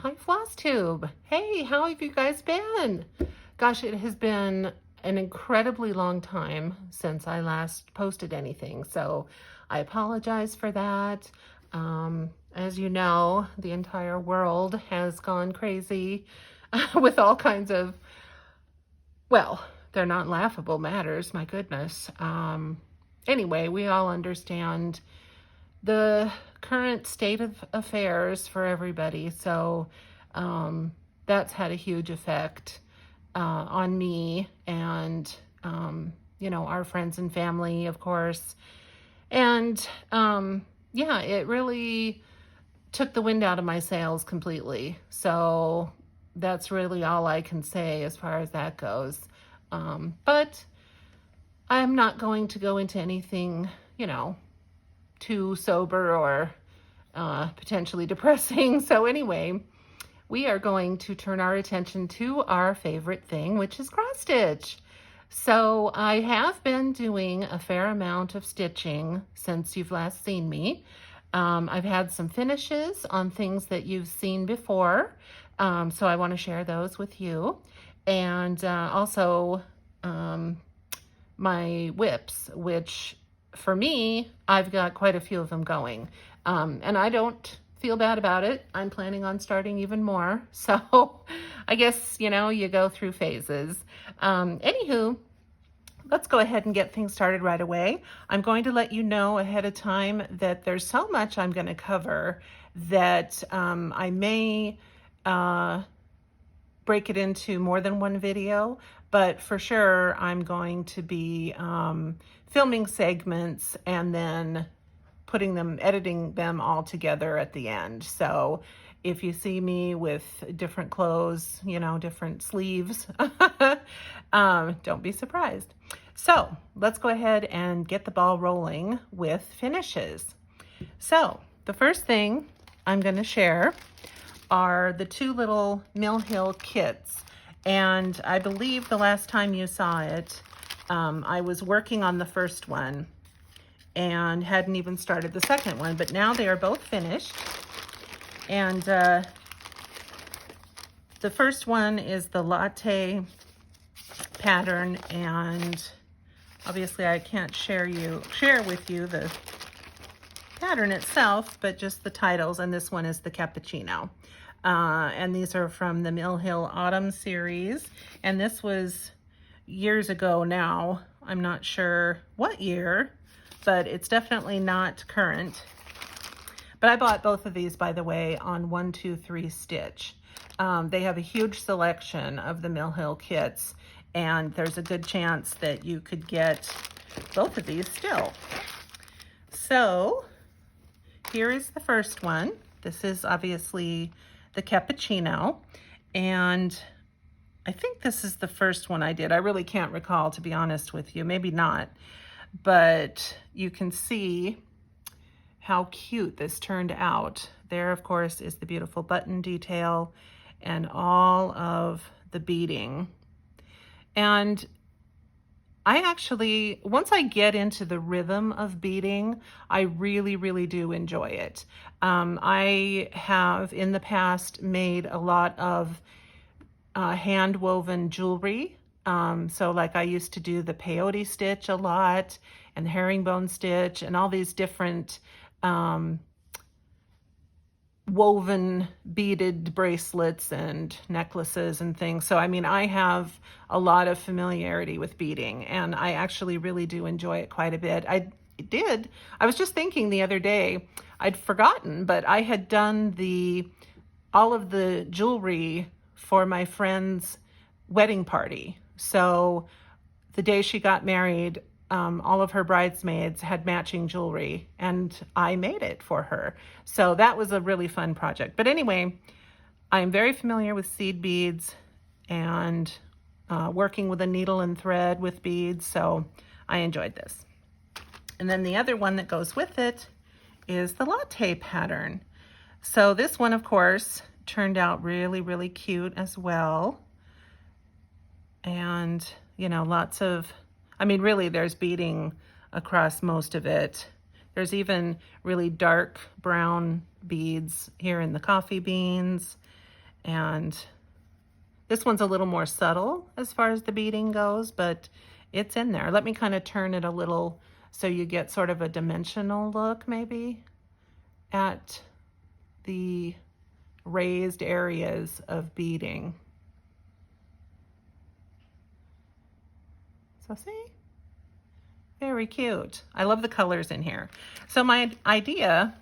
Hi, FlossTube. Hey, how have you guys been? Gosh, it has been an incredibly long time since I last posted anything, so I apologize for that. As you know, the entire world has gone crazy with all kinds of, well, they're not laughable matters, my goodness. Anyway, we all understand the current state of affairs for everybody. So that's had a huge effect on me and, our friends and family, of course. And yeah, it really took the wind out of my sails completely. So that's really all I can say as far as that goes. But I'm not going to go into anything, too sober or potentially depressing. So anyway, we are going to turn our attention to our favorite thing, which is cross stitch. So I have been doing a fair amount of stitching since you've last seen me. I've had some finishes on things that you've seen before. So I want to share those with you. And also my whips, which for me, I've got quite a few of them going. And I don't feel bad about it. I'm planning on starting even more. So I guess, you go through phases. Anywho, let's go ahead and get things started right away. I'm going to let you know ahead of time that there's so much I'm going to cover that I may break it into more than one video, but for sure I'm going to be filming segments and then editing them all together at the end. So if you see me with different clothes, different sleeves, don't be surprised. So let's go ahead and get the ball rolling with finishes. So the first thing I'm going to share are the two little Mill Hill kits. And I believe the last time you saw it, I was working on the first one and hadn't even started the second one, but now they are both finished. And the first one is the latte pattern, and obviously I can't share with you the pattern itself, but just the titles, and this one is the cappuccino. And these are from the Mill Hill Autumn series, and this was years ago now. I'm not sure what year, but it's definitely not current. But I bought both of these, by the way, on 123 Stitch. They have a huge selection of the Mill Hill kits, and there's a good chance that you could get both of these still. So here is the first one. This is obviously the cappuccino, and I think this is the first one I did. I really can't recall, to be honest with you. Maybe not, but you can see how cute this turned out. There, of course, is the beautiful button detail and all of the beading. And I actually, once I get into the rhythm of beading, I really, really do enjoy it. I have in the past made a lot of hand woven jewelry. So like I used to do the peyote stitch a lot and the herringbone stitch and all these different woven beaded bracelets and necklaces and things. So, I mean, I have a lot of familiarity with beading, and I actually really do enjoy it quite a bit. I was just thinking the other day, I'd forgotten, but I had done all of the jewelry for my friend's wedding party. So the day she got married, all of her bridesmaids had matching jewelry, and I made it for her. So that was a really fun project. But anyway, I'm very familiar with seed beads and working with a needle and thread with beads, so I enjoyed this. And then the other one that goes with it is the latte pattern. So this one, of course, turned out really, really cute as well. And, lots of, really there's beading across most of it. There's even really dark brown beads here in the coffee beans. And this one's a little more subtle as far as the beading goes, but it's in there. Let me kind of turn it a little so you get sort of a dimensional look maybe at the raised areas of beading. So see? Very cute. I love the colors in here. So my idea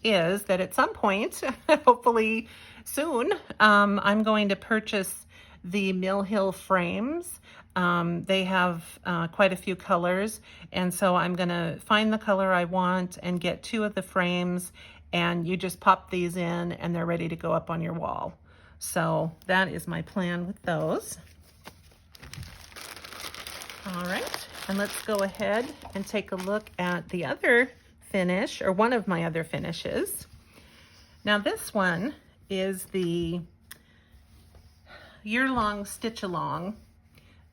is that at some point, hopefully soon, I'm going to purchase the Mill Hill frames. They have quite a few colors, and so I'm gonna find the color I want and get 2 of the frames, and you just pop these in and they're ready to go up on your wall. So that is my plan with those. All right, and let's go ahead and take a look at the other finish, or one of my other finishes. Now this one is the year-long stitch-along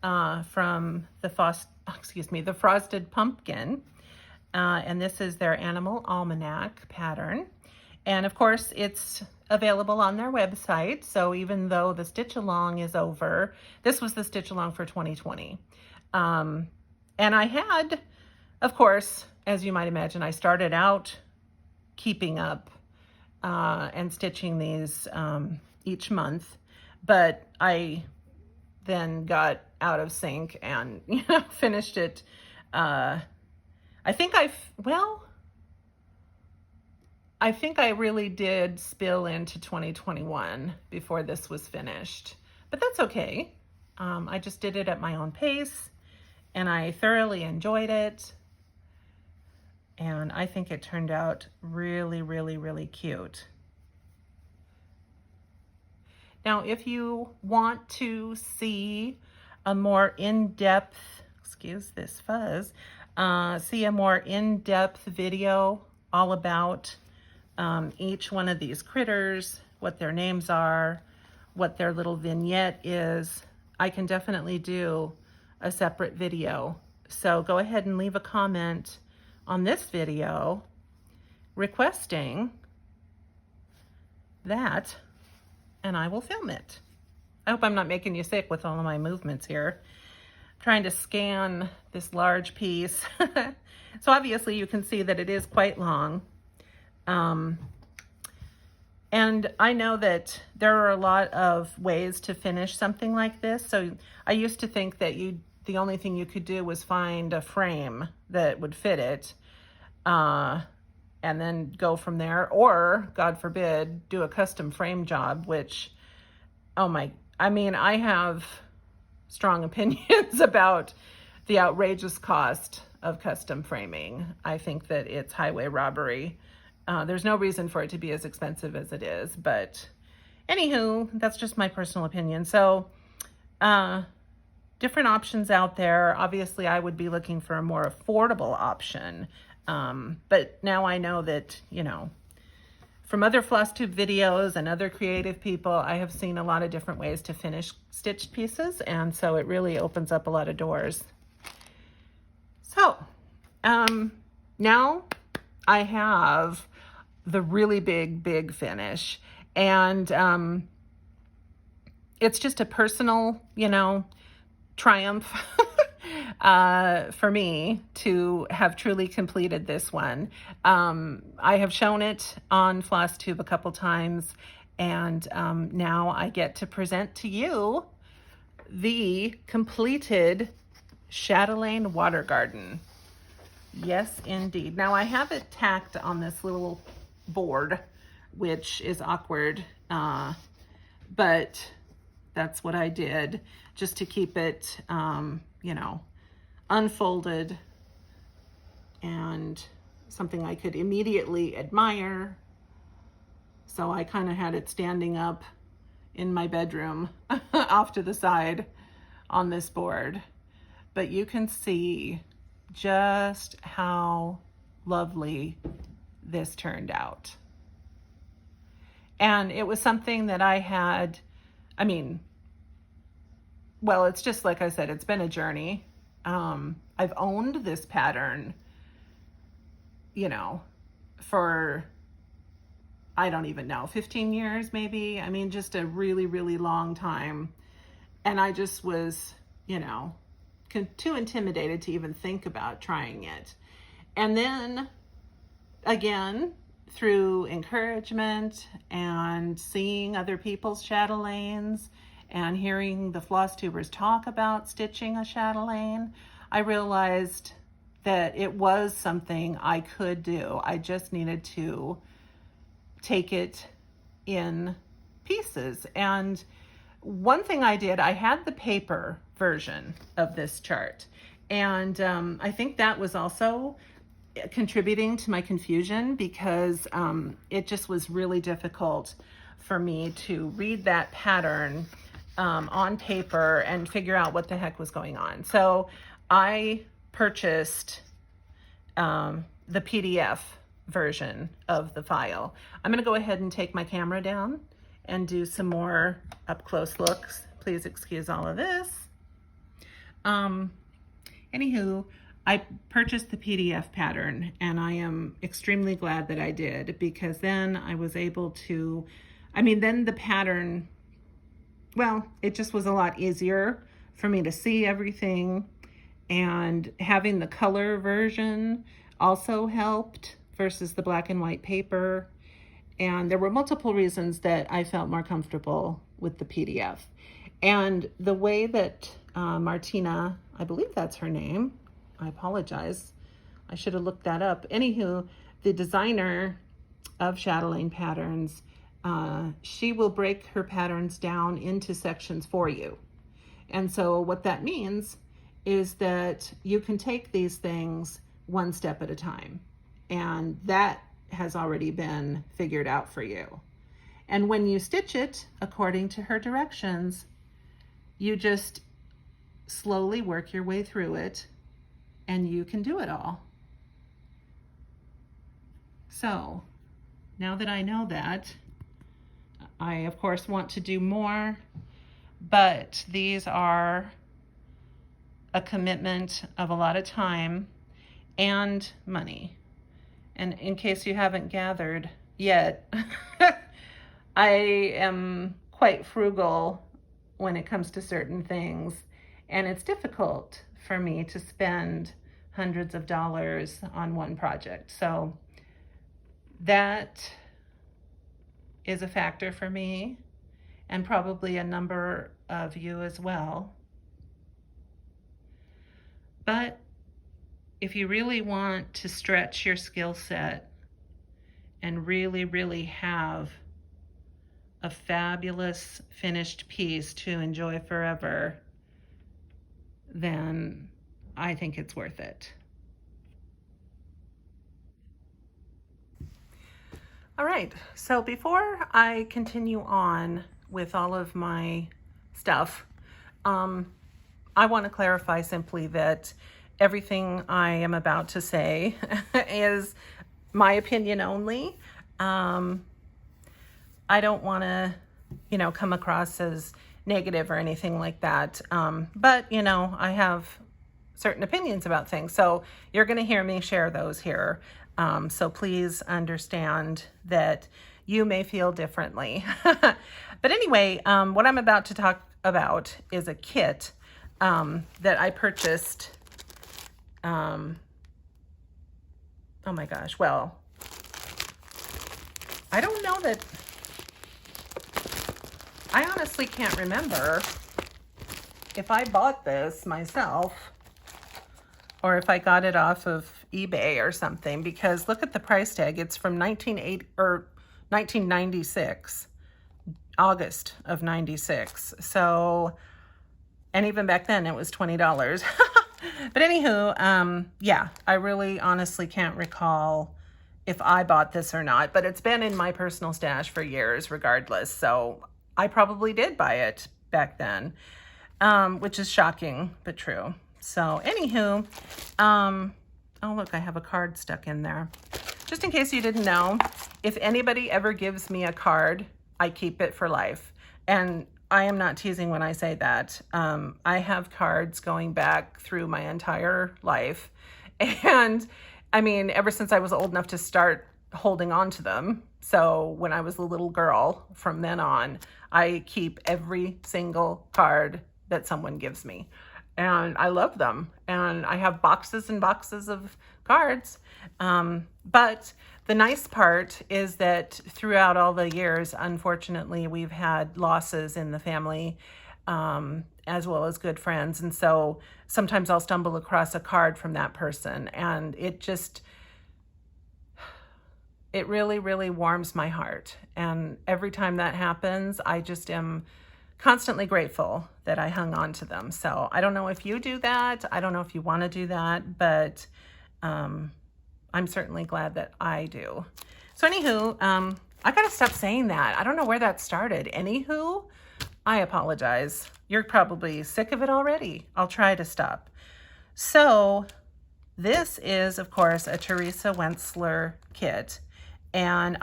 from the Frosted Pumpkin, and this is their Animal Almanac pattern. And of course, it's available on their website. So even though the stitch-along is over, this was the stitch-along for 2020. And I had, of course, as you might imagine, I started out keeping up and stitching these each month, but I then got out of sync and finished it. I think I really did spill into 2021 before this was finished, but that's okay. I just did it at my own pace and I thoroughly enjoyed it. And I think it turned out really, really, really cute. Now, if you want to see a more in-depth, excuse this fuzz, see a more in-depth video all about each one of these critters, what their names are, what their little vignette is, I can definitely do a separate video. So go ahead and leave a comment on this video requesting that, and I will film it. I hope I'm not making you sick with all of my movements here. Trying to scan this large piece. So obviously you can see that it is quite long. And I know that there are a lot of ways to finish something like this. So I used to think that the only thing you could do was find a frame that would fit it, and then go from there, or God forbid, do a custom frame job, which, I have strong opinions about the outrageous cost of custom framing. I think that it's highway robbery. There's no reason for it to be as expensive as it is, but anywho, that's just my personal opinion. So, different options out there. Obviously, I would be looking for a more affordable option. But now I know that, from other FlossTube videos and other creative people, I have seen a lot of different ways to finish stitched pieces. And so it really opens up a lot of doors. So, now I have the really big finish. And it's just a personal, triumph for me to have truly completed this one. I have shown it on FlossTube a couple times, and now I get to present to you the completed Chatelaine water garden. Yes, indeed. Now I have it tacked on this little board, which is awkward, but that's what I did just to keep it, unfolded and something I could immediately admire. So I kind of had it standing up in my bedroom off to the side on this board. But you can see just how lovely this turned out. And it was something that I had, it's just like I said, it's been a journey. I've owned this pattern, for, I don't even know, 15 years maybe. I mean, just a really, really long time. And I just was, you know, too intimidated to even think about trying it. And then again, through encouragement and seeing other people's chatelaines and hearing the FlossTubers talk about stitching a chatelaine, I realized that it was something I could do. I just needed to take it in pieces. And one thing I did, I had the paper version of this chart. And I think that was also contributing to my confusion, because it just was really difficult for me to read that pattern on paper and figure out what the heck was going on. So I purchased the PDF version of the file. I'm going to go ahead and take my camera down and do some more up close looks. Please excuse all of this. Anywho, I purchased the PDF pattern, and I am extremely glad that I did, because then I was able to, I mean, then the pattern, well, it just was a lot easier for me to see everything, and having the color version also helped versus the black and white paper. And there were multiple reasons that I felt more comfortable with the PDF. And the way that Martina, I believe that's her name, I apologize, I should have looked that up. Anywho, the designer of Chatelaine patterns, she will break her patterns down into sections for you. And so what that means is that you can take these things one step at a time. And that has already been figured out for you. And when you stitch it according to her directions, you just slowly work your way through it, and you can do it all. So now that I know that, I of course want to do more, but these are a commitment of a lot of time and money. And in case you haven't gathered yet, I am quite frugal when it comes to certain things, and it's difficult for me to spend hundreds of dollars on one project. So that is a factor for me, and probably a number of you as well. But if you really want to stretch your skill set and really, really have a fabulous finished piece to enjoy forever, then I think it's worth it. All right, so before I continue on with all of my stuff, I want to clarify simply that everything I am about to say is my opinion only. I don't want to, come across as negative or anything like that. But, I have certain opinions about things. So you're going to hear me share those here. So please understand that you may feel differently. But anyway, what I'm about to talk about is a kit that I purchased. Oh my gosh. Well, I don't know that, I honestly can't remember if I bought this myself or if I got it off of eBay or something, because look at the price tag. It's from 1996, August of 96. So, and even back then it was $20. But anywho, yeah, I really honestly can't recall if I bought this or not, but it's been in my personal stash for years regardless. So I probably did buy it back then, which is shocking, but true. So anywho, oh look, I have a card stuck in there. Just in case you didn't know, if anybody ever gives me a card, I keep it for life. And I am not teasing when I say that. I have cards going back through my entire life. And I mean, ever since I was old enough to start holding on to them. So when I was a little girl, from then on, I keep every single card that someone gives me. And I love them. And I have boxes and boxes of cards. But the nice part is that throughout all the years, unfortunately, we've had losses in the family, as well as good friends. And so sometimes I'll stumble across a card from that person, and it really, really warms my heart. And every time that happens, I just am constantly grateful that I hung on to them. So I don't know if you do that. I don't know if you want to do that, but I'm certainly glad that I do. So anywho, I gotta stop saying that. I don't know where that started. Anywho, I apologize. You're probably sick of it already. I'll try to stop. So this is, of course, a Teresa Wentzler kit. And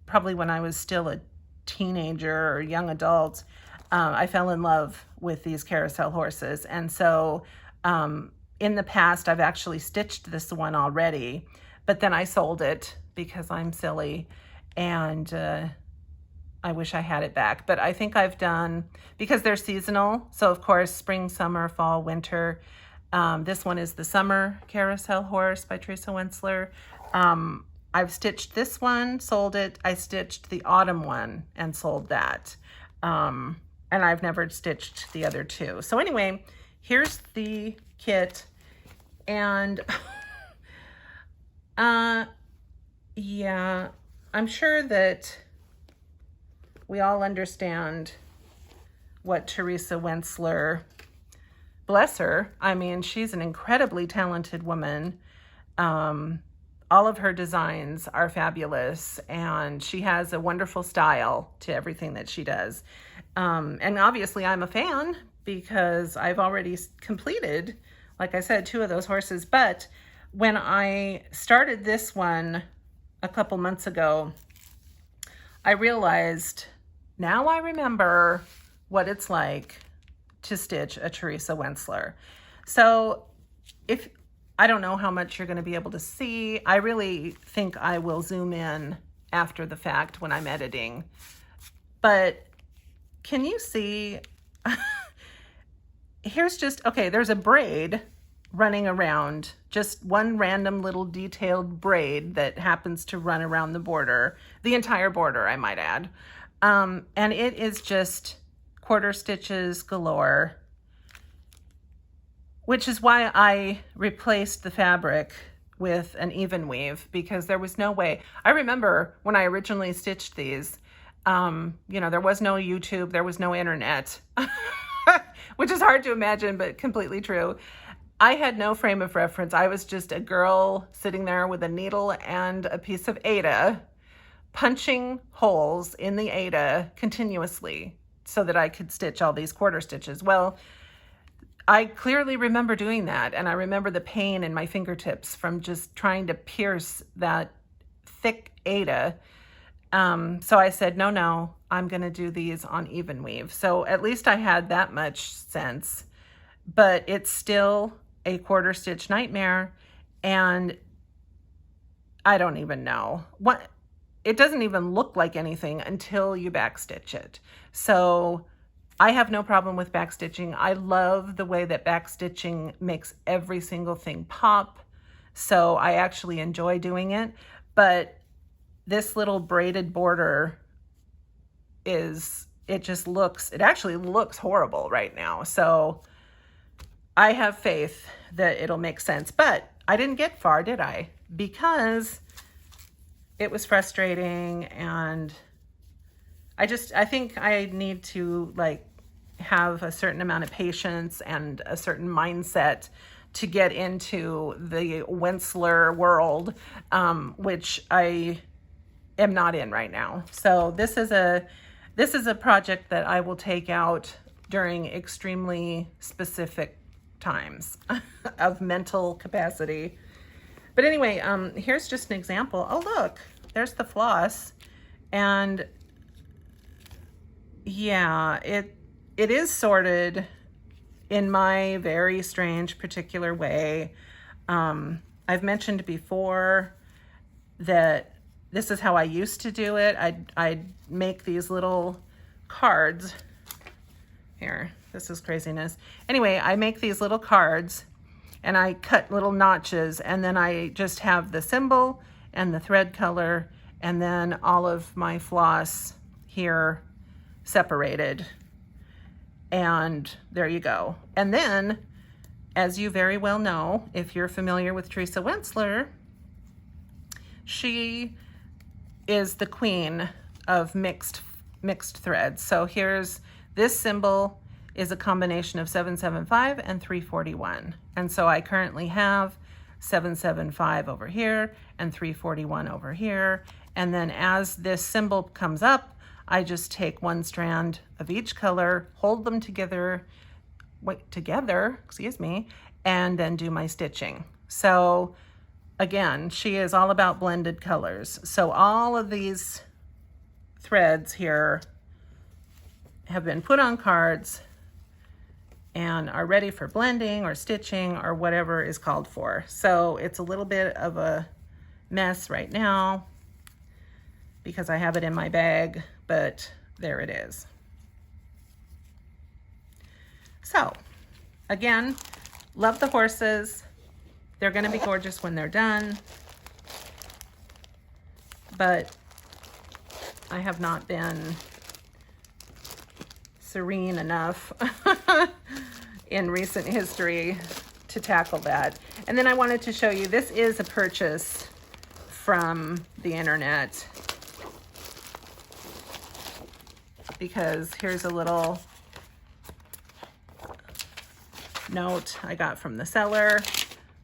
probably when I was still a teenager or young adult, I fell in love with these carousel horses. And so in the past, I've actually stitched this one already, but then I sold it because I'm silly, and I wish I had it back. But I think I've done, because they're seasonal, so of course, spring, summer, fall, winter. This one is the summer carousel horse by Teresa Wentzler. I've stitched this one, sold it. I stitched the autumn one and sold that. And I've never stitched the other two. So anyway, here's the kit. And yeah, I'm sure that we all understand what Teresa Wentzler, bless her. I mean, she's an incredibly talented woman. All of her designs are fabulous, and she has a wonderful style to everything that she does. And obviously I'm a fan because I've already completed, like I said, 2 of those horses. But when I started this one a couple months ago, I realized, now I remember what it's like to stitch a Teresa Wentzler. So I don't know how much you're going to be able to see. I really think I will zoom in after the fact when I'm editing. But can you see? Here's just, okay, there's a braid running around, just one random little detailed braid that happens to run around the border, the entire border, I might add. And it is just quarter stitches galore, which is why I replaced the fabric with an even weave, because there was no way. I remember when I originally stitched these, there was no YouTube, there was no internet, which is hard to imagine, but completely true. I had no frame of reference. I was just a girl sitting there with a needle and a piece of Aida, punching holes in the Aida continuously so that I could stitch all these quarter stitches. Well, I clearly remember doing that, and I remember the pain in my fingertips from just trying to pierce that thick Aida. So I said, no, I'm going to do these on even weave. So at least I had that much sense, but it's still a quarter stitch nightmare. And I don't even know what, it doesn't even look like anything until you backstitch it. So I have no problem with backstitching. I love the way that backstitching makes every single thing pop. So I actually enjoy doing it. But this little braided border it actually looks horrible right now. So I have faith that it'll make sense. But I didn't get far, did I? Because it was frustrating, and I think I need to have a certain amount of patience and a certain mindset to get into the Wentzler world, which I am not in right now. So this is a project that I will take out during extremely specific times of mental capacity. But anyway, here's just an example. Oh, look, there's the floss. And yeah, it is sorted in my very strange particular way. I've mentioned before that this is how I used to do it. I'd make these little cards. Here, this is craziness. Anyway, I make these little cards and I cut little notches, and then I just have the symbol and the thread color and then all of my floss here separated. And there you go. And then, as you very well know, if you're familiar with Teresa Wentzler, she is the queen of mixed threads. So here's this symbol is a combination of 775 and 341. And so I currently have 775 over here and 341 over here. And then as this symbol comes up, I just take one strand of each color, hold them together, and then do my stitching. So again, she is all about blended colors. So all of these threads here have been put on cards and are ready for blending or stitching or whatever is called for. So it's a little bit of a mess right now because I have it in my bag, but there it is. So again, love the horses. They're gonna be gorgeous when they're done, but I have not been serene enough in recent history to tackle that. And then I wanted to show you, this is a purchase from the internet, because here's a little note I got from the seller.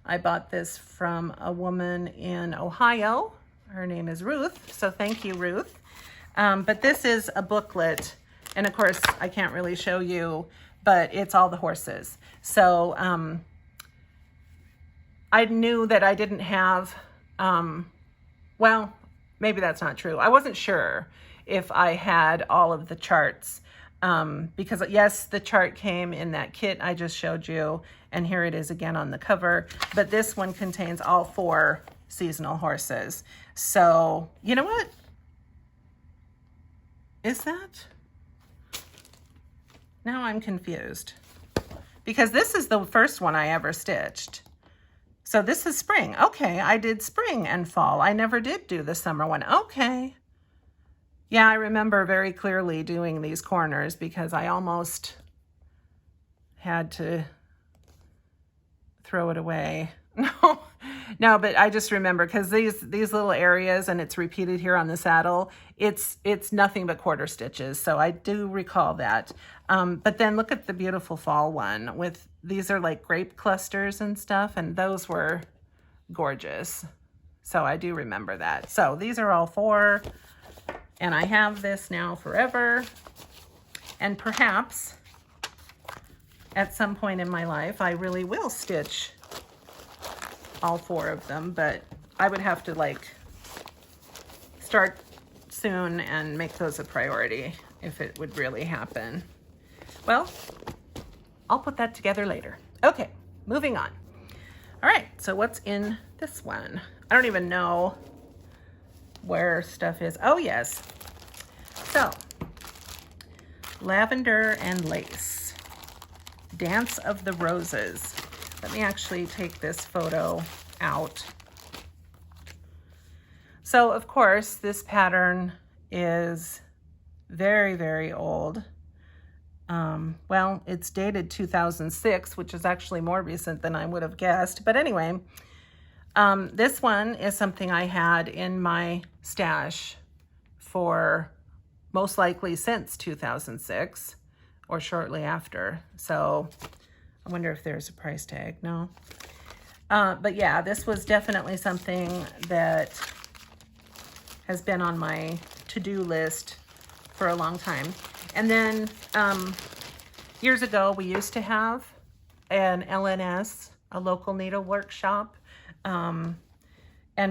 I bought this from a woman in Ohio. Her name is Ruth, so thank you, Ruth. But this is a booklet, and of course I can't really show you, but it's all the horses. So I knew that I didn't have, well, maybe that's not true. I wasn't sure if I had all of the charts, because yes, the chart came in that kit I just showed you, and here it is again on the cover, but this one contains all 4 seasonal horses. So, you know what? Is that? Now I'm confused, because this is the first one I ever stitched. So this is spring. Okay, I did spring and fall. I never did do the summer one. Okay. Yeah, I remember very clearly doing these corners because I almost had to throw it away. No, but I just remember because these little areas, and it's repeated here on the saddle, it's nothing but quarter stitches. So I do recall that. But then look at the beautiful fall one with, these are like grape clusters and stuff, and those were gorgeous. So I do remember that. So these are all 4, and I have this now forever. And perhaps at some point in my life, I really will stitch all 4 of them, but I would have to like start soon and make those a priority if it would really happen. Well, I'll put that together later. Okay, moving on. All right, so what's in this one? I don't even know where stuff is. Oh yes. So, Lavender and Lace, Dance of the Roses. Let me actually take this photo out. So of course, this pattern is very, very old. Well, it's dated 2006, which is actually more recent than I would have guessed. But anyway, this one is something I had in my stash for most likely since 2006 or shortly after. So I wonder if there's a price tag. No. But yeah, this was definitely something that has been on my to-do list for a long time. And then years ago, we used to have an LNS, a local needle workshop. And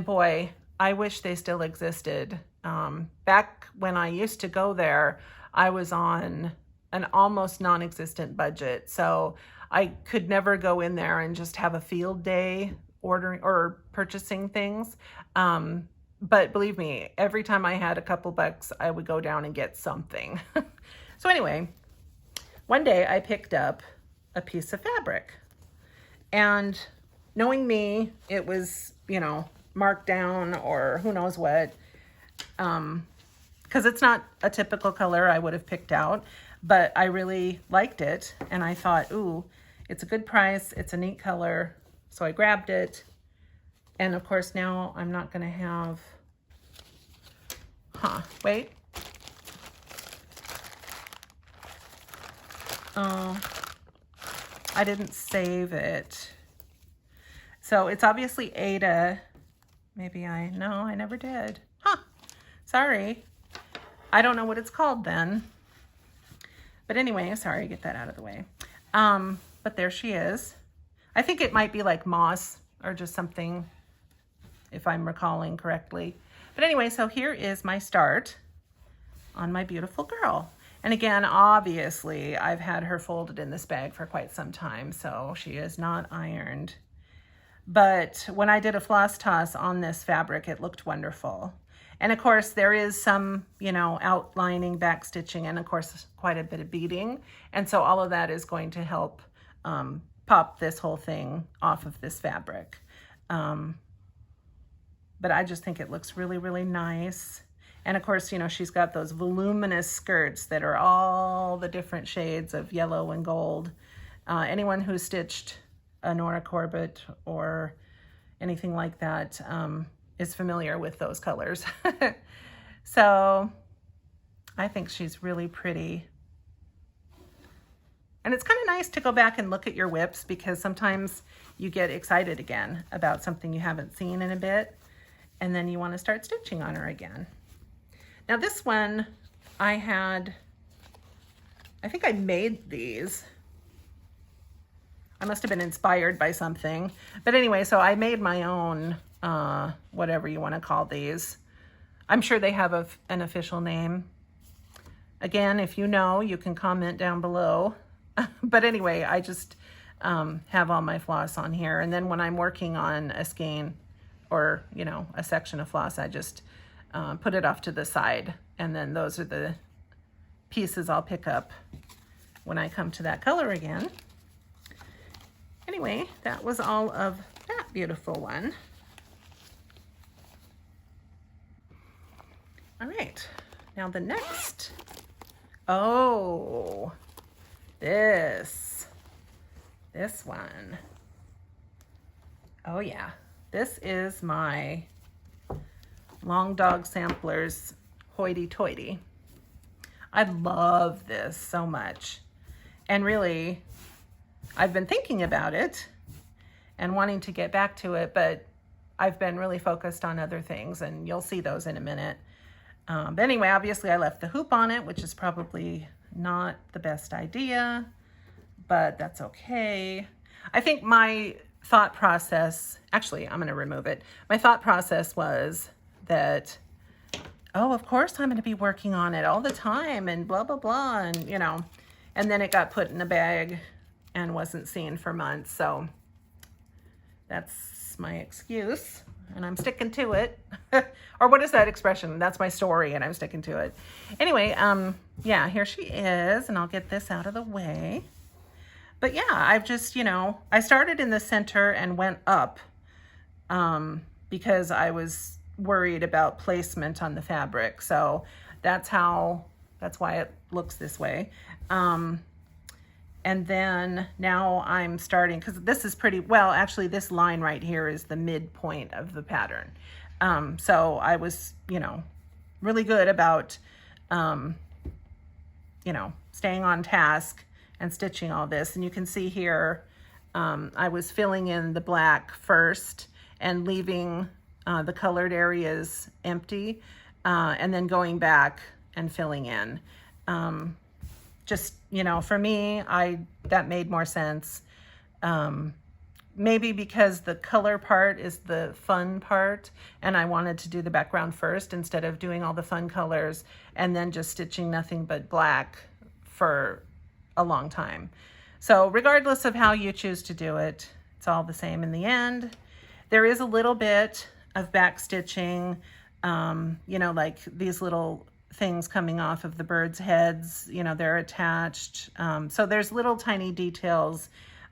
boy, I wish they still existed. Back when I used to go there, I was on an almost non-existent budget. So I could never go in there and just have a field day ordering or purchasing things. but believe me, every time I had a couple bucks, I would go down and get something. So anyway, one day I picked up a piece of fabric, and knowing me, it was, you know, marked down or who knows what, because it's not a typical color I would have picked out, but I really liked it, and I thought, ooh, it's a good price, it's a neat color, so I grabbed it. And of course now I'm not gonna have, wait. Oh, I didn't save it. So it's obviously Ada. Maybe no, I never did. Sorry. I don't know what it's called then. But anyway, sorry, get that out of the way. But there she is. I think it might be like moss or just something, if I'm recalling correctly. But anyway, so here is my start on my beautiful girl. And again, obviously, I've had her folded in this bag for quite some time, so she is not ironed. But when I did a floss toss on this fabric, it looked wonderful. And of course, there is some, you know, outlining, back stitching, and of course, quite a bit of beading. And so all of that is going to help pop this whole thing off of this fabric. But I just think it looks really, really nice. And of course, you know, she's got those voluminous skirts that are all the different shades of yellow and gold. Anyone who stitched a Nora Corbett or anything like that is familiar with those colors. So I think she's really pretty. And it's kind of nice to go back and look at your whips, because sometimes you get excited again about something you haven't seen in a bit, and then you want to start stitching on her again. Now this one, I think I made these. I must have been inspired by something. But anyway, so I made my own, whatever you want to call these. I'm sure they have an official name. Again, if you know, you can comment down below. But anyway, I just have all my floss on here. And then when I'm working on a skein or, you know, a section of floss, I just put it off to the side. And then those are the pieces I'll pick up when I come to that color again. Anyway, that was all of that beautiful one. All right, now the next. Oh, this one. Oh yeah, this is my Long Dog Samplers hoity-toity. I love this so much. And really, I've been thinking about it and wanting to get back to it, but I've been really focused on other things, and you'll see those in a minute. But anyway, obviously I left the hoop on it, which is probably not the best idea, but that's okay. I think my thought process, actually, I'm going to remove it. My thought process was that, oh, of course I'm going to be working on it all the time and blah, blah, blah. And, you know, and then it got put in a bag and wasn't seen for months. So that's my excuse, and I'm sticking to it. Or what is that expression? That's my story, and I'm sticking to it. Anyway, yeah, here she is, and I'll get this out of the way. But yeah, I've just, you know, I started in the center and went up because I was worried about placement on the fabric. So that's why it looks this way. And then now I'm starting, because this is pretty, well, actually this line right here is the midpoint of the pattern. So I was, you know, really good about, you know, staying on task and stitching all this. And you can see here, I was filling in the black first and leaving the colored areas empty, and then going back and filling in. Just, you know, for me, that made more sense. Maybe because the color part is the fun part, and I wanted to do the background first instead of doing all the fun colors and then just stitching nothing but black for a long time. So regardless of how you choose to do it, it's all the same in the end. There is a little bit of back stitching you know, like these little things coming off of the birds' heads, you know, they're attached. So there's little tiny details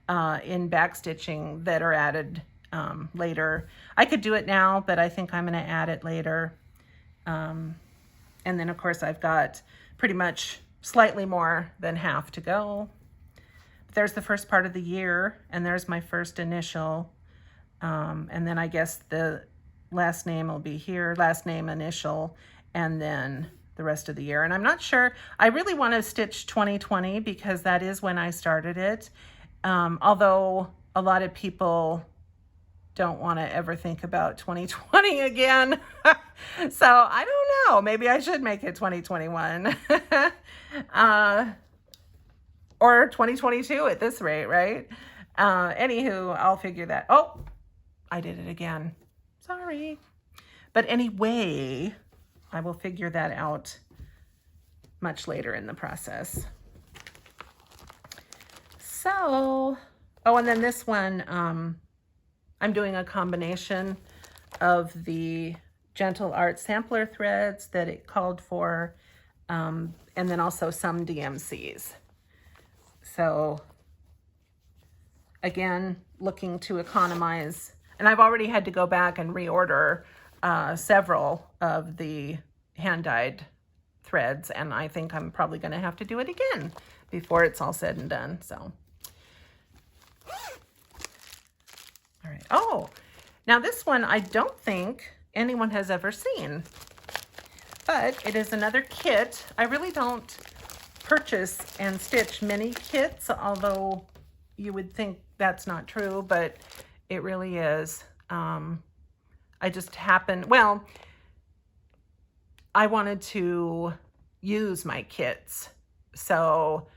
in backstitching that are added later. I could do it now, but I think I'm going to add it later. And then of course I've got pretty much slightly more than half to go. But there's the first part of the year, and there's my first initial. And then I guess the last name will be here, last name, initial, and then the rest of the year. And I'm not sure, I really want to stitch 2020 because that is when I started it. Although a lot of people don't want to ever think about 2020 again. So I don't know, maybe I should make it 2021. Or 2022 at this rate, right? Anywho, I'll figure that. Oh, I did it again. Sorry. But anyway, I will figure that out much later in the process. So, oh, and then this one, I'm doing a combination of the Gentle Art sampler threads that it called for, and then also some DMCs. So again, looking to economize, and I've already had to go back and reorder several of the hand-dyed threads, and I think I'm probably going to have to do it again before it's all said and done. So, all right. Oh, now this one I don't think anyone has ever seen, but it is another kit. I really don't purchase and stitch many kits, although you would think that's not true, but it really is. I just happened, well, I wanted to use my kits. So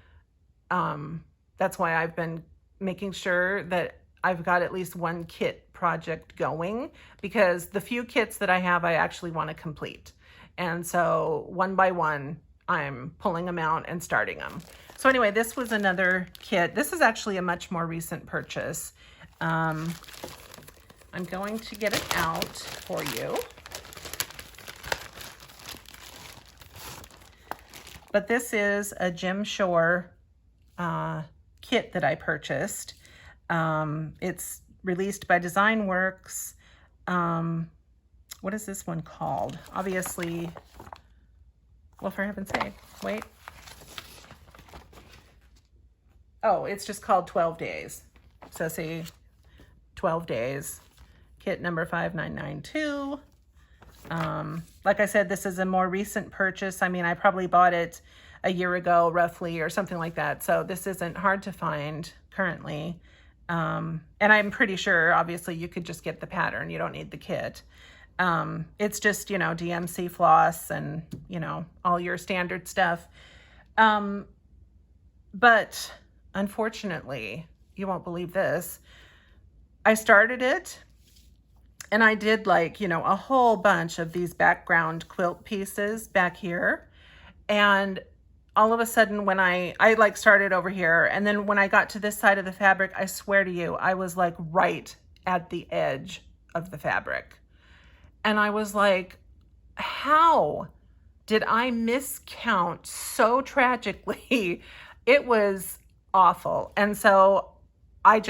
that's why I've been making sure that I've got at least one kit project going, because the few kits that I have, I actually want to complete. And so one by one, I'm pulling them out and starting them. So anyway, this was another kit. This is actually a much more recent purchase. I'm going to get it out for you. But this is a Jim Shore kit that I purchased. It's released by Design Works. What is this one called? Obviously, well, for heaven's sake, wait. Oh, it's just called 12 Days. So see, 12 Days, kit number 5992. Like I said, this is a more recent purchase. I mean, I probably bought it a year ago, roughly, or something like that. So this isn't hard to find currently. And I'm pretty sure, obviously, you could just get the pattern. You don't need the kit. It's just, you know, DMC floss and, you know, all your standard stuff. But unfortunately, you won't believe this. I started it and I did, like, you know, a whole bunch of these background quilt pieces back here. And all of a sudden when I like started over here, and then when I got to this side of the fabric, I swear to you, I was like right at the edge of the fabric. And I was like, how did I miscount so tragically? It was awful. And so I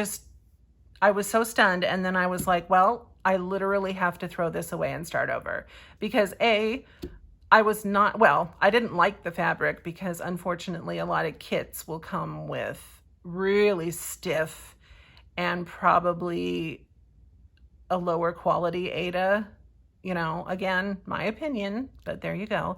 was so stunned. And then I was like, well, I literally have to throw this away and start over, because I didn't like the fabric, because unfortunately a lot of kits will come with really stiff and probably a lower quality Aida, you know, again, my opinion, but there you go.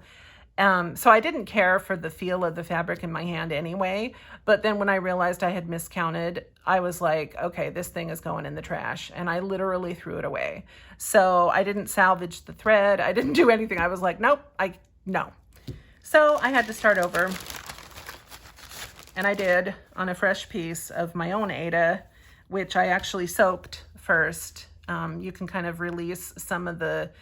So I didn't care for the feel of the fabric in my hand anyway. But then when I realized I had miscounted, I was like, okay, this thing is going in the trash. And I literally threw it away. So I didn't salvage the thread. I didn't do anything. I was like, nope, no. So I had to start over. And I did on a fresh piece of my own Aida, which I actually soaked first. You can kind of release some of the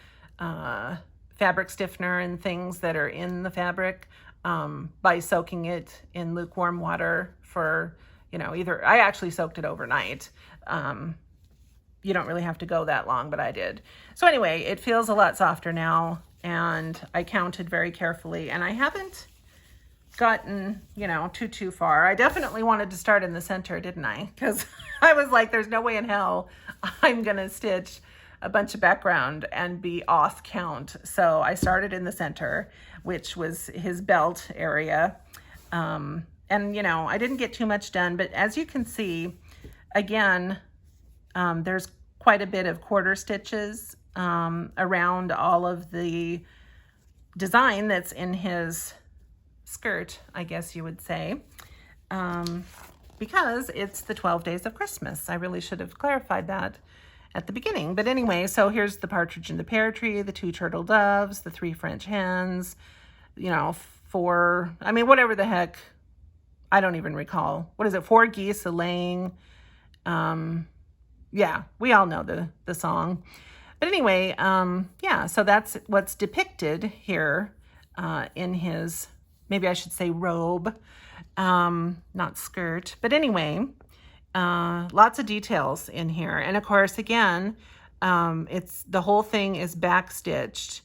fabric stiffener and things that are in the fabric by soaking it in lukewarm water for, you know, I actually soaked it overnight. you don't really have to go that long, but I did. So anyway, it feels a lot softer now, and I counted very carefully, and I haven't gotten, you know, too far. I definitely wanted to start in the center, didn't I? Because I was like, there's no way in hell I'm gonna stitch a bunch of background and be off count. So I started in the center, which was his belt area. And you know, I didn't get too much done, but as you can see, again, there's quite a bit of quarter stitches around all of the design that's in his skirt, I guess you would say, because it's the 12 days of Christmas. I really should have clarified that at the beginning. But anyway, so here's the partridge in the pear tree, the 2 turtle doves, the 3 French hens, you know, 4, I mean, whatever the heck, I don't even recall. What is it? 4 geese a-laying. Yeah, we all know the song. But anyway, yeah, so that's what's depicted here in his, maybe I should say robe, not skirt. But anyway, lots of details in here. And of course, again, it's the whole thing is backstitched,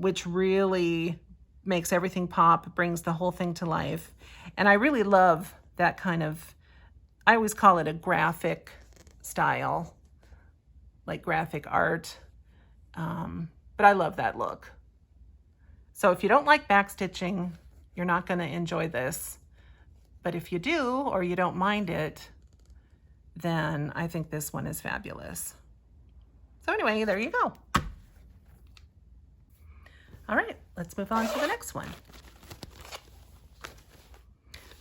which really makes everything pop, brings the whole thing to life. And I really love that kind of, I always call it a graphic style, like graphic art. But I love that look. So if you don't like backstitching, you're not going to enjoy this. But if you do, or you don't mind it, then I think this one is fabulous. So anyway, there you go. All right, let's move on to the next one.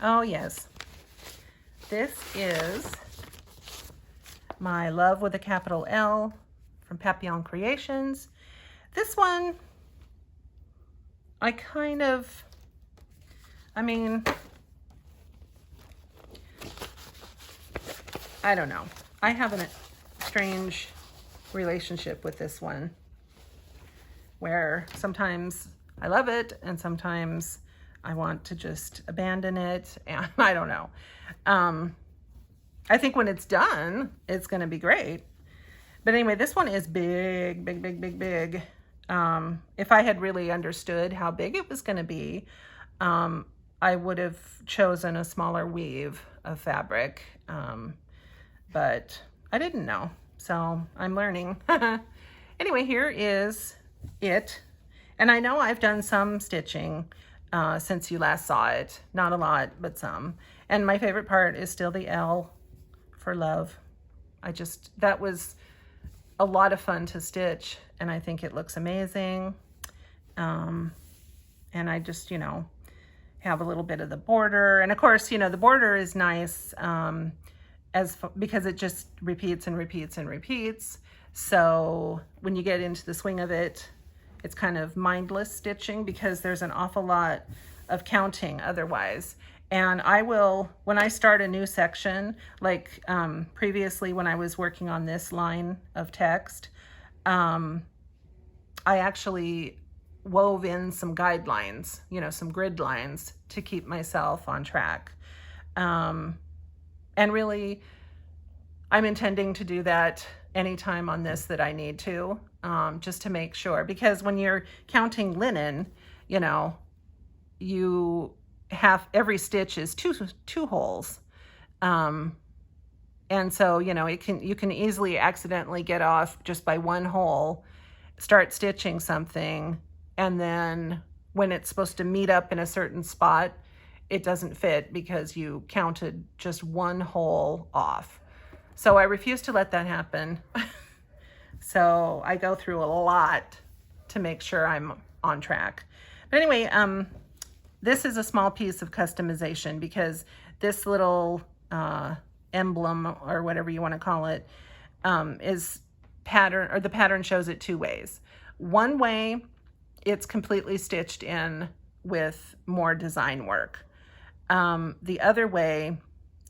Oh yes, this is my Love with a capital L from Papillon Creations. This one, I mean, I don't know. I have a strange relationship with this one, where sometimes I love it and sometimes I want to just abandon it, and I don't know. I think when it's done, it's going to be great. But anyway, this one is big, big, big, big, big. If I had really understood how big it was going to be, I would have chosen a smaller weave of fabric. But I didn't know, so I'm learning. Anyway, here is it. And I know I've done some stitching since you last saw it. Not a lot, but some. And my favorite part is still the L for love. That was a lot of fun to stitch, and I think it looks amazing. And I just, you know, have a little bit of the border. And of course, you know, the border is nice because it just repeats and repeats and repeats. So when you get into the swing of it, it's kind of mindless stitching because there's an awful lot of counting otherwise. And I will, when I start a new section, like previously when I was working on this line of text, I actually wove in some guidelines, you know, some grid lines to keep myself on track. And really, I'm intending to do that anytime on this that I need to, just to make sure, because when you're counting linen, you know, you have every stitch is two holes. And so, you know, you can easily accidentally get off just by one hole, start stitching something, and then when it's supposed to meet up in a certain spot, it doesn't fit because you counted just one hole off. So I refuse to let that happen. So I go through a lot to make sure I'm on track. But anyway, this is a small piece of customization because this little emblem, or whatever you want to call it, is pattern, or the pattern shows it two ways. One way, it's completely stitched in with more design work. The other way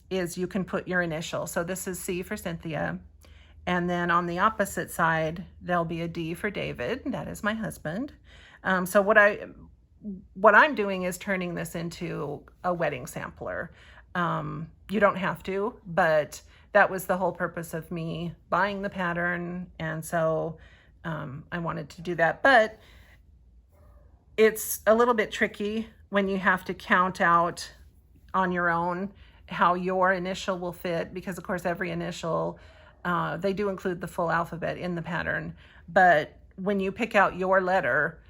is you can put your initial. So this is C for Cynthia. And then on the opposite side, there'll be a D for David. That is my husband. So what I'm doing is turning this into a wedding sampler. You don't have to, but that was the whole purpose of me buying the pattern. And so I wanted to do that. But it's a little bit tricky when you have to count out on your own how your initial will fit, because of course every initial, they do include the full alphabet in the pattern. But when you pick out your letter,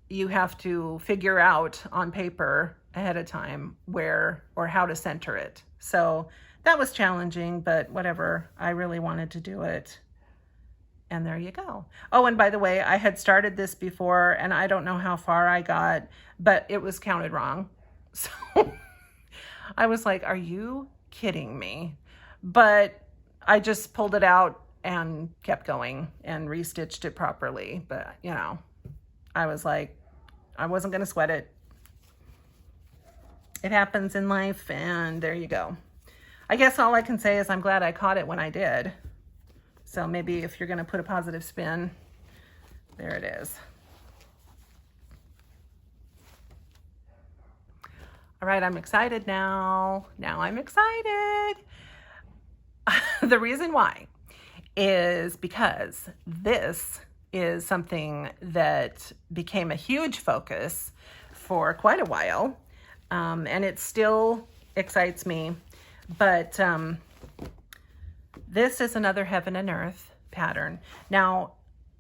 you have to figure out on paper ahead of time where or how to center it. So that was challenging, but whatever. I really wanted to do it. And there you go. Oh, and by the way, I had started this before and I don't know how far I got, but it was counted wrong. So I was like, are you kidding me? But I just pulled it out and kept going and restitched it properly. But, you know, I was like, I wasn't going to sweat it. It happens in life, and there you go. I guess all I can say is I'm glad I caught it when I did. So maybe if you're going to put a positive spin, there it is. All right, I'm excited now. Now I'm excited. The reason why is because this is something that became a huge focus for quite a while. And it still excites me. But this is another Heaven and Earth pattern. Now,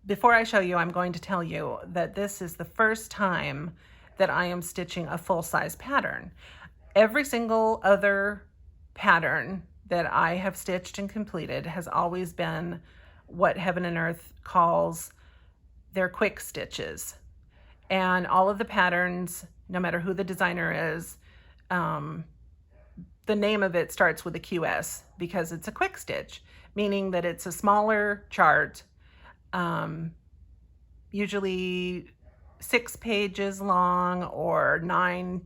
before I show you, I'm going to tell you that this is the first time that I am stitching a full-size pattern. Every single other pattern that I have stitched and completed has always been what Heaven and Earth calls their quick stitches. And all of the patterns, no matter who the designer is, the name of it starts with a QS because it's a quick stitch, meaning that it's a smaller chart, usually 6 pages long or 9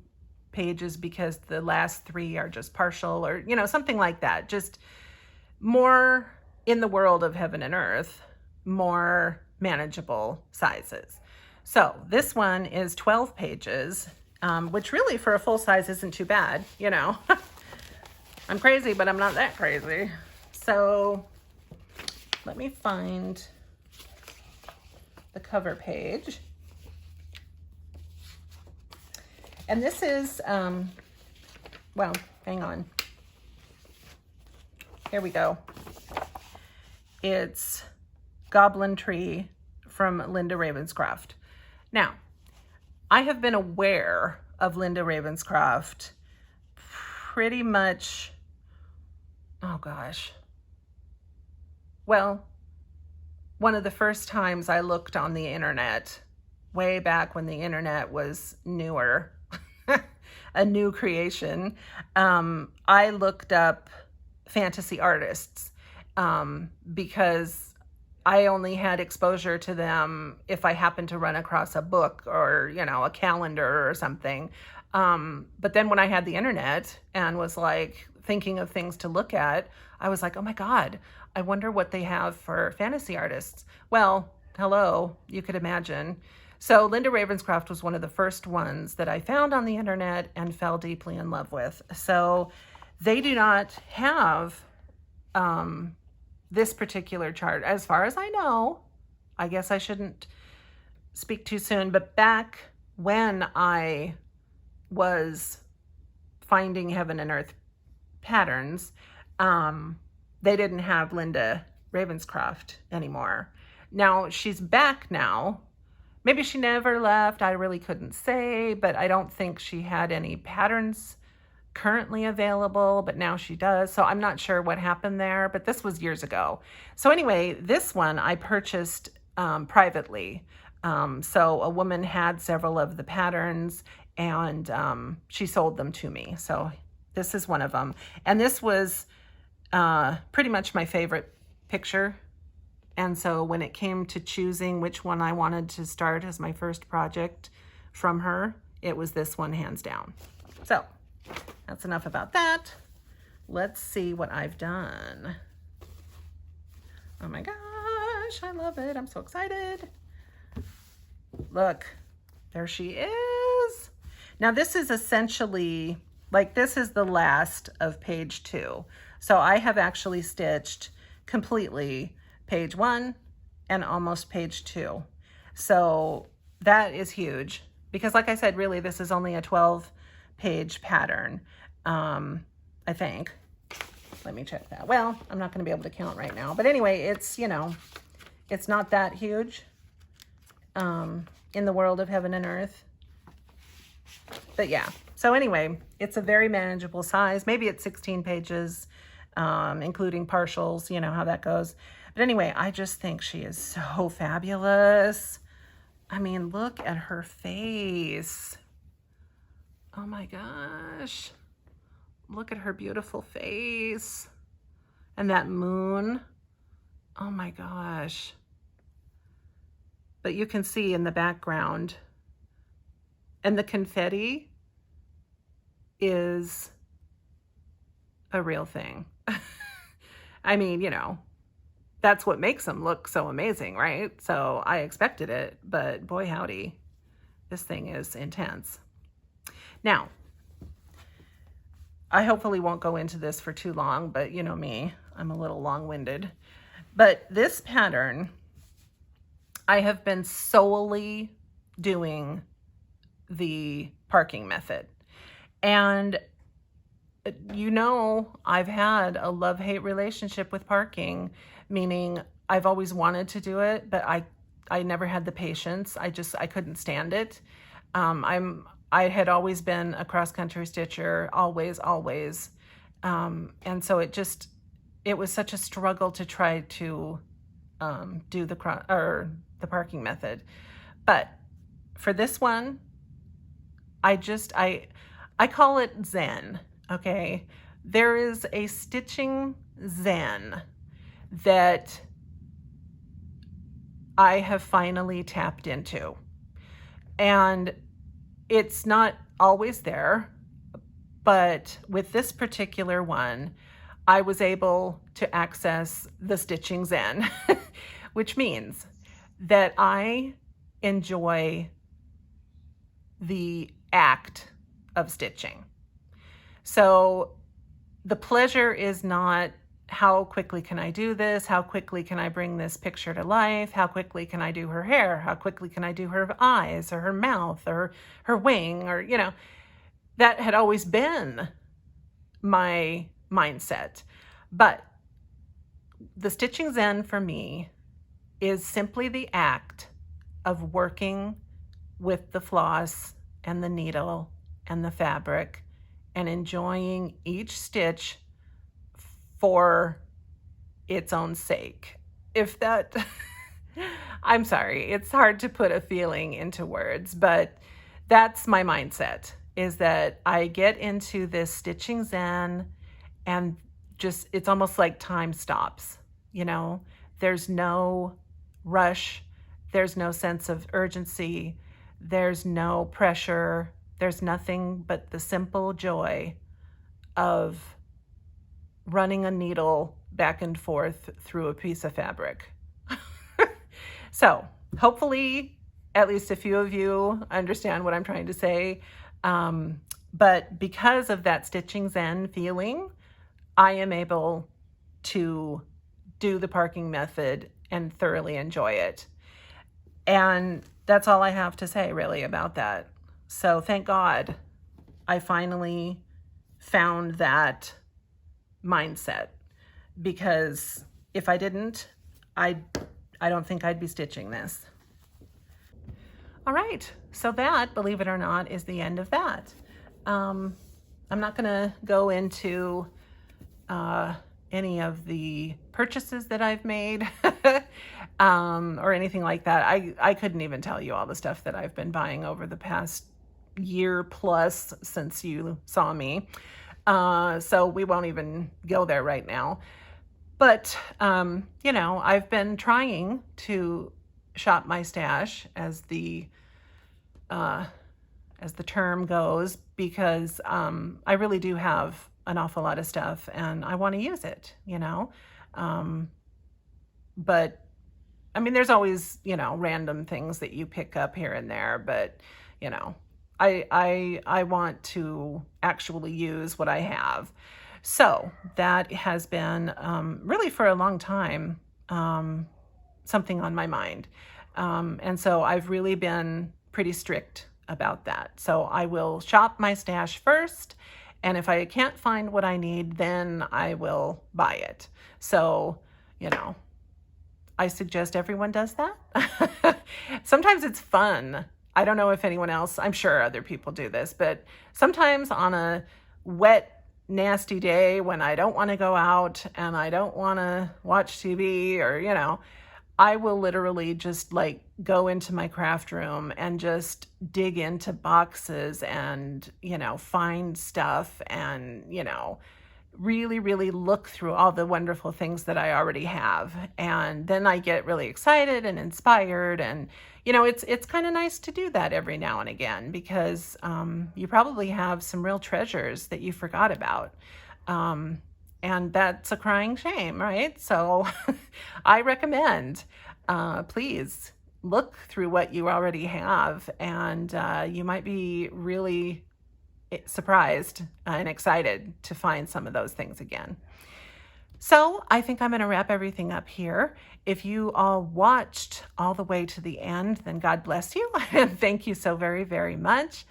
pages because the last 3 are just partial, or, you know, something like that. Just more in the world of Heaven and Earth, more manageable sizes. So this one is 12 pages, which really for a full size isn't too bad, you know. I'm crazy, but I'm not that crazy. So let me find the cover page. And this is, well, hang on. Here we go. It's Goblin Tree from Linda Ravenscroft. Now, I have been aware of Linda Ravenscroft pretty much, oh gosh. Well, one of the first times I looked on the internet, way back when the internet was newer, a new creation, I looked up fantasy artists because I only had exposure to them if I happened to run across a book or, you know, a calendar or something. But then when I had the internet and was like thinking of things to look at, I was like, oh my God, I wonder what they have for fantasy artists. Well, hello, you could imagine. So Linda Ravenscroft was one of the first ones that I found on the internet and fell deeply in love with. So they do not have this particular chart, as far as I know. I guess I shouldn't speak too soon, but back when I was finding Heaven and Earth patterns, they didn't have Linda Ravenscroft anymore. Now she's back now. Maybe she never left. I really couldn't say, but I don't think she had any patterns currently available, but now she does. So I'm not sure what happened there, but this was years ago. So anyway, this one I purchased privately. So a woman had several of the patterns and she sold them to me. So this is one of them. And this was pretty much my favorite picture. And so when it came to choosing which one I wanted to start as my first project from her, it was this one, hands down. So that's enough about that. Let's see what I've done. Oh my gosh, I love it. I'm so excited. Look, there she is. Now this is essentially Like this is the last of page 2. So I have actually stitched completely page 1 and almost page 2. So that is huge because like I said, really this is only a 12-page pattern. I think. Let me check that. Well, I'm not going to be able to count right now. But anyway, it's, you know, it's not that huge in the world of heaven and earth. But yeah, so anyway, it's a very manageable size. Maybe it's 16 pages, including partials, you know how that goes. But anyway, I just think she is so fabulous. I mean, look at her face. Oh my gosh. Look at her beautiful face. And that moon. Oh my gosh. But you can see in the background. And the confetti is a real thing. I mean, you know, that's what makes them look so amazing, right? So I expected it, but boy howdy, this thing is intense. Now, I hopefully won't go into this for too long, but you know me, I'm a little long-winded. But this pattern, I have been solely doing the parking method. And you know, I've had a love-hate relationship with parking, meaning I've always wanted to do it, but I never had the patience. I couldn't stand it. I had always been a cross-country stitcher, always. And so it was such a struggle to try to do the parking method. But for this one, I call it Zen, okay? There is a stitching Zen that I have finally tapped into. And it's not always there, but with this particular one, I was able to access the stitching Zen, which means that I enjoy the act of stitching. So the pleasure is not how quickly can I do this? How quickly can I bring this picture to life? How quickly can I do her hair? How quickly can I do her eyes or her mouth or her wing? Or, you know, that had always been my mindset. But the stitching Zen for me is simply the act of working with the floss and the needle and the fabric and enjoying each stitch for its own sake. If that, I'm sorry, it's hard to put a feeling into words, but that's my mindset, is that I get into this stitching Zen and just, it's almost like time stops, you know? There's no rush, there's no sense of urgency, there's no pressure, there's nothing but the simple joy of running a needle back and forth through a piece of fabric. So hopefully at least a few of you understand what I'm trying to say. But because of that stitching Zen feeling, I am able to do the parking method and thoroughly enjoy it. And that's all I have to say really about that. So thank God I finally found that mindset, because if I didn't, I don't think I'd be stitching this. All right, so that, believe it or not, is the end of that. I'm not gonna go into any of the purchases that I've made or anything like that. I couldn't even tell you all the stuff that I've been buying over the past year plus since you saw me. So we won't even go there right now. But, you know, I've been trying to shop my stash, as the term goes, because I really do have an awful lot of stuff and I want to use it, you know. But I mean, there's always, you know, random things that you pick up here and there, but, you know, I want to actually use what I have. So that has been really for a long time something on my mind. And so I've really been pretty strict about that. So I will shop my stash first, and if I can't find what I need, then I will buy it. So, you know, I suggest everyone does that. Sometimes it's fun. I don't know if anyone else, I'm sure other people do this, but sometimes on a wet, nasty day when I don't want to go out and I don't want to watch TV or, you know, I will literally just like go into my craft room and just dig into boxes and, you know, find stuff and, you know, really, really look through all the wonderful things that I already have. And then I get really excited and inspired. And, you know, it's kind of nice to do that every now and again, because you probably have some real treasures that you forgot about. And that's a crying shame, right? So I recommend, please look through what you already have, and you might be really surprised and excited to find some of those things again. So I think I'm going to wrap everything up here. If you all watched all the way to the end, then God bless you. And thank you so very, very much.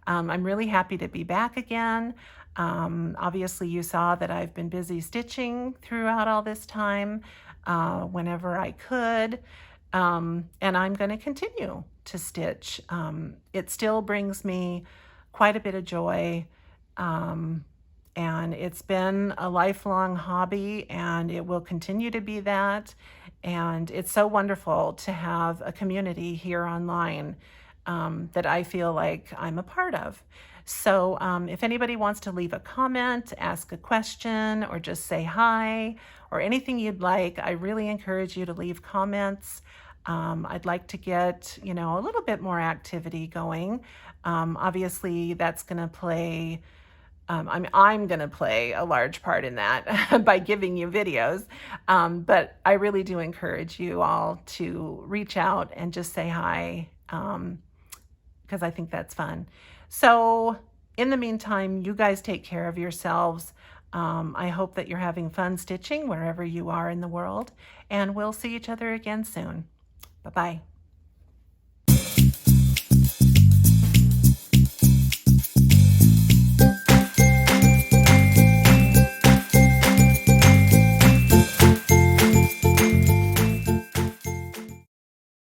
I'm really happy to be back again. Obviously you saw that I've been busy stitching throughout all this time, whenever I could. And I'm going to continue to stitch. It still brings me quite a bit of joy. And it's been a lifelong hobby, and it will continue to be that. And it's so wonderful to have a community here online that I feel like I'm a part of. So if anybody wants to leave a comment, ask a question, or just say hi, or anything you'd like, I really encourage you to leave comments. I'd like to get, you know, a little bit more activity going. Obviously, that's going to play, I'm going to play a large part in that by giving you videos. But I really do encourage you all to reach out and just say hi, because I think that's fun. So in the meantime, you guys take care of yourselves. I hope that you're having fun stitching wherever you are in the world, and we'll see each other again soon. Bye-bye.